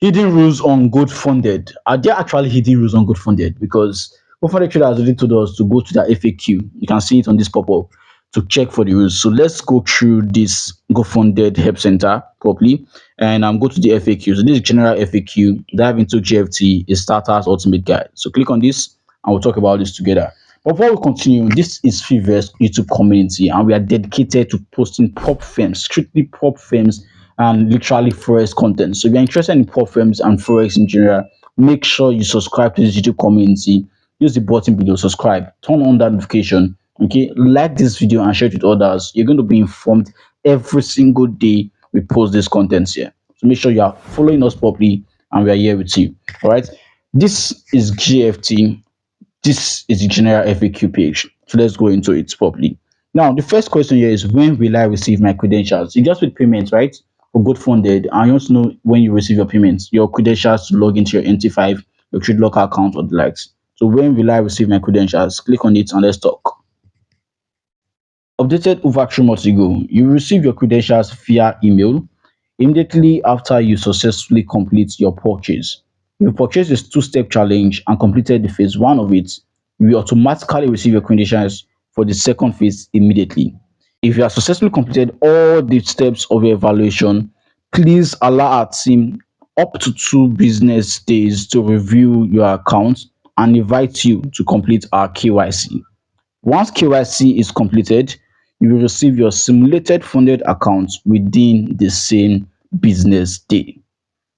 Hidden rules on GoatFunded. Are there actually hidden rules on GoatFunded? Because GoatFunded Trader has already told us to go to the FAQ. You can see it on this pop-up to check for the rules. So let's go through this GoatFunded Help Center properly and go to the FAQ. So this is general FAQ. Dive into GFT, a starter's ultimate guide. So click on this and we'll talk about this together. But before we continue, this is Philvest YouTube community, and we are dedicated to posting prop firms, strictly prop firms, and literally forex content. So if you're interested in prop firms and forex in general, make sure you subscribe to this YouTube community. Use the button below, subscribe, turn on that notification. Okay, like this video and share it with others. You're going to be informed every single day we post this content here. So make sure you are following us properly, and we are here with you. All right. This is GFT. This is the general FAQ page. So let's go into it properly. Now, the first question here is, when will I receive my credentials? You just with payments, right? For GoatFunded, and you want to know when you receive your payments, your credentials to log into your NT5, your trade locker account, or the likes. So when will I receive my credentials? Click on it and let's talk. Updated over 3 months ago, you receive your credentials via email immediately after you successfully complete your purchase. If you purchased this two-step challenge and completed the phase one of it, you will automatically receive your credentials for the second phase immediately. If you have successfully completed all the steps of your evaluation, please allow our team up to 2 business days to review your account and invite you to complete our KYC. Once KYC is completed, you will receive your simulated funded account within the same business day.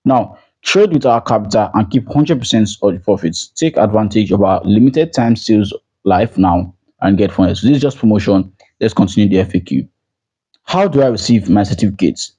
Now, trade with our capital and keep 100% of the profits. Take advantage of our limited time sales live now and get funded. So this is just promotion. Let's continue the FAQ. How do I receive my certificates?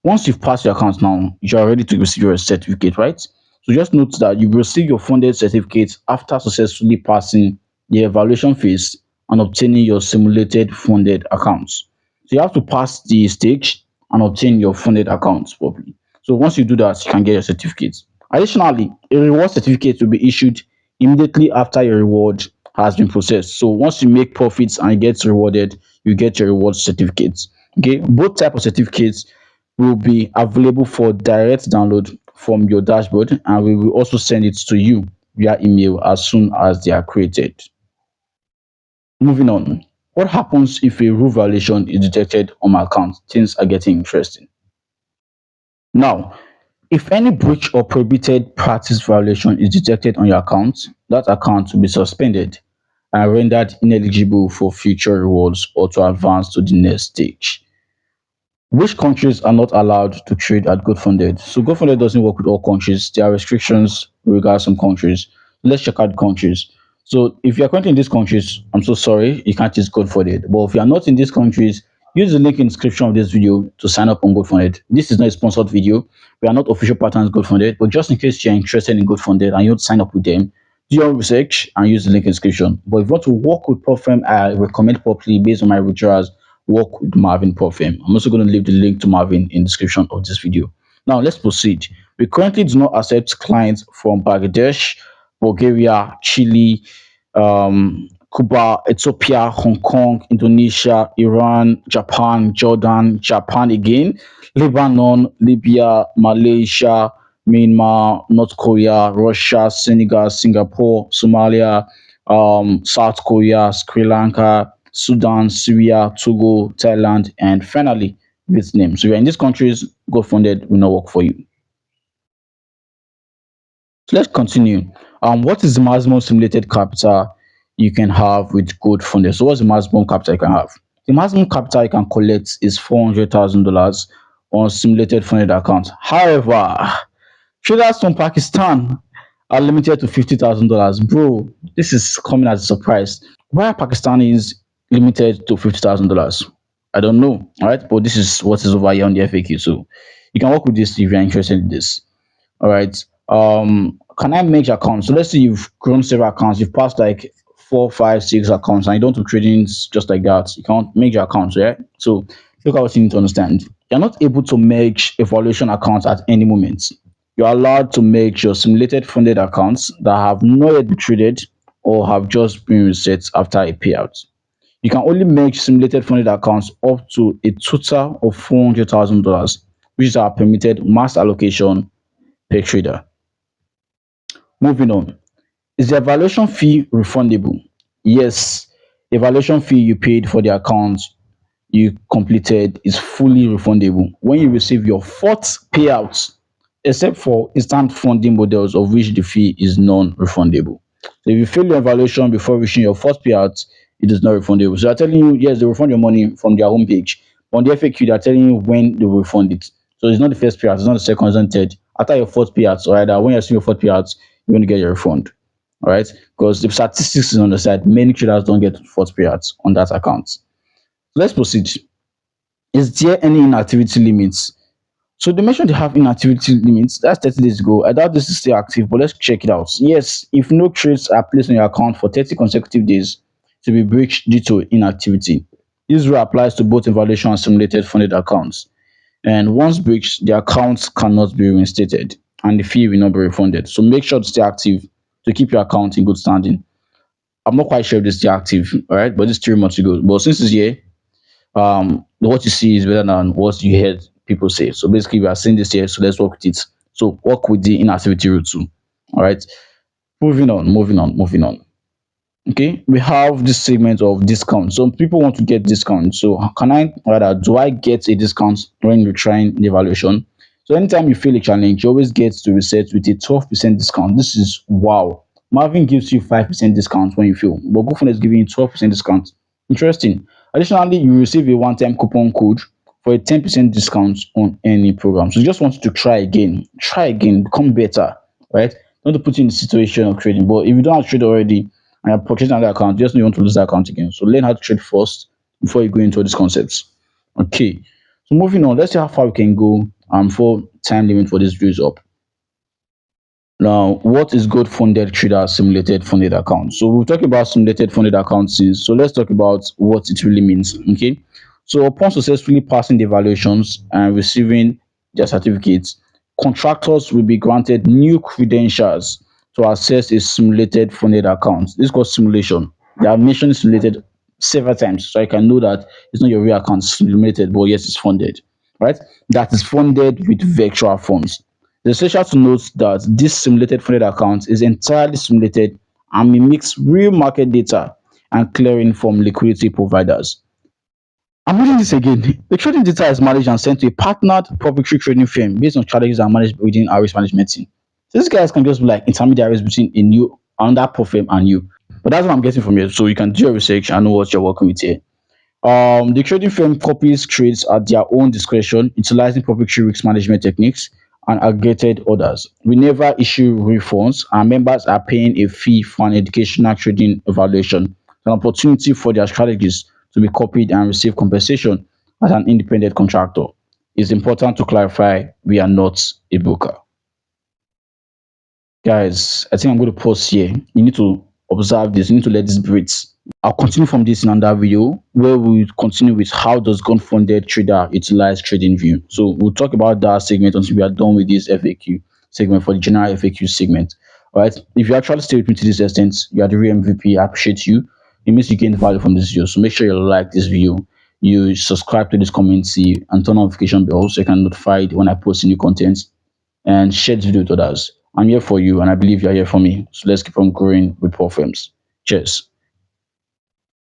Once you've passed your account now, you are ready to receive your certificate, right? So just note that you will receive your funded certificate after successfully passing the evaluation phase and obtaining your simulated funded accounts. So you have to pass the stage and obtain your funded accounts properly. So once you do that, you can get your certificate. Additionally, a reward certificate will be issued immediately after your reward has been processed. So once you make profits and you get rewarded, you get your reward certificates. Okay, both type of certificates will be available for direct download from your dashboard, and we will also send it to you via email as soon as they are created. Moving on, what happens if a rule violation is detected on my account? Things are getting interesting. Now, if any breach or prohibited practice violation is detected on your account, that account will be suspended and rendered ineligible for future rewards or to advance to the next stage. Which countries are not allowed to trade at GoatFunded? So GoatFunded doesn't work with all countries. There are restrictions regarding some countries. Let's check out the countries. So if you're currently in these countries, I'm so sorry, you can't use GoatFunded. But if you are not in these countries, use the link in the description of this video to sign up on GoatFunded. This is not a sponsored video. We are not official partners GoatFunded, but just in case you're interested in GoatFunded and you want to sign up with them, do your research and use the link in the description. But if you want to work with Profirm, I recommend properly based on my withdrawals, work with Marvin Profirm. I'm also going to leave the link to Marvin in the description of this video. Now let's proceed. We currently do not accept clients from Bangladesh, Bulgaria, Chile, Cuba, Ethiopia, Hong Kong, Indonesia, Iran, Japan, Jordan, Japan again, Lebanon, Libya, Malaysia, Myanmar, North Korea, Russia, Senegal, Singapore, Somalia, South Korea, Sri Lanka, Sudan, Syria, Togo, Thailand, and finally Vietnam. So if you're in these countries, GoatFunded will not work for you. So let's continue. What is the maximum simulated capital you can have with GoatFunded? So what's the maximum capital you can have? The maximum capital you can collect is $400,000 on simulated funded account. However, traders from Pakistan are limited to $50,000. Bro, this is coming as a surprise. Why are Pakistanis limited to $50,000? I don't know. All right, but this is what is over here on the FAQ. So you can work with this if you're interested in this. All right. Can I make accounts? So let's say you've grown several accounts, you've passed like 4, 5, 6 accounts, and you don't do trading just like that. You can't make your accounts, right? So look at what you need to understand. You're not able to make evaluation accounts at any moment. You're allowed to make your simulated funded accounts that have not yet been traded or have just been reset after a payout. You can only make simulated funded accounts up to a total of $400,000, which is our permitted max allocation per trader. Moving on. Is the evaluation fee refundable? Yes, evaluation fee you paid for the account you completed is fully refundable when you receive your fourth payout, except for instant funding models of which the fee is non-refundable. So if you fail your evaluation before reaching your first payout, it is not refundable. So they're telling you, yes, they refund your money from their homepage. But on the FAQ, they're telling you when they will refund it. So it's not the first payout, it's not the second, it's not the third. After your fourth payout, or either when you're seeing your fourth payout, you're going to get your refund. All right. Because the statistics is on the side. Many traders don't get fourth payouts on that account. So let's proceed. Is there any inactivity limits? So they mentioned they have inactivity limits. That's 30 days ago. I doubt this is still active, but let's check it out. Yes, if no trades are placed on your account for 30 consecutive days to be breached due to inactivity. This rule applies to both evaluation and simulated funded accounts. And once breached, the accounts cannot be reinstated and the fee will not be refunded. So make sure to stay active to keep your account in good standing. I'm not quite sure if it's still active, all right, but it's 3 months ago. But since it's here, what you see is better than what you heard people say. So basically, we are seeing this here, so let's work with it. So work with the inactivity rule too. All right. Moving on. Okay, we have this segment of discount. So people want to get discount. So can I rather do I get a discount when you're trying the evaluation? So anytime you feel a challenge, you always get to reset with a 12% discount. This is wow. Marvin gives you 5% discount when you fail, but GoFundMe is giving you 12% discount. Interesting. Additionally, you receive a one-time coupon code for a 10% discount on any program. So you just want you to try again, become better, right? Not to put you in the situation of trading. But if you don't have trade already and you're purchasing another account, just know you want to lose that account again. So learn how to trade first before you go into all these concepts. Okay. So moving on, let's see how far we can go before time limit for this video is up. Now, what is GoatFunded Trader Simulated Funded Account? So we'll talk about simulated funded accounts. So let's talk about what it really means. Okay. So upon successfully passing the evaluations and receiving their certificates, contractors will be granted new credentials to access a simulated funded account. This is called simulation. They have mentioned simulated several times, so I can know that it's not your real account simulated, but yes, it's funded. Right? That is funded with virtual funds. It's essential to note that this simulated funded account is entirely simulated and mimics real market data and clearing from liquidity providers. I'm reading this again. The trading data is managed and sent to a partnered proprietary trading firm based on strategies that are managed within our risk management team. So these guys can just be like intermediaries between a new another pro firm and you. But that's what I'm getting from here. So you can do your research and know what you're working with here. The trading firm copies trades at their own discretion, utilizing proprietary risk management techniques and aggregated orders. We never issue refunds. Our members are paying a fee for an educational trading evaluation, an opportunity for their strategies to be copied and receive compensation as an independent contractor. It's important to clarify we are not a broker. Guys, I think I'm going to pause here. You need to observe this, you need to let this breathe. I'll continue from this in another video where we'll continue with how does gun-funded trader utilize trading view. So we'll talk about that segment until we are done with this FAQ segment for the general FAQ segment. All right. If you actually stay with me to this extent, you are the real MVP. I appreciate you. It means you gain value from this video. So make sure you like this video, you subscribe to this community, and turn on notification bell so you can notified when I post new content and share this video with others. I'm here for you, and I believe you're here for me. So let's keep on growing with Paul Firms. Cheers.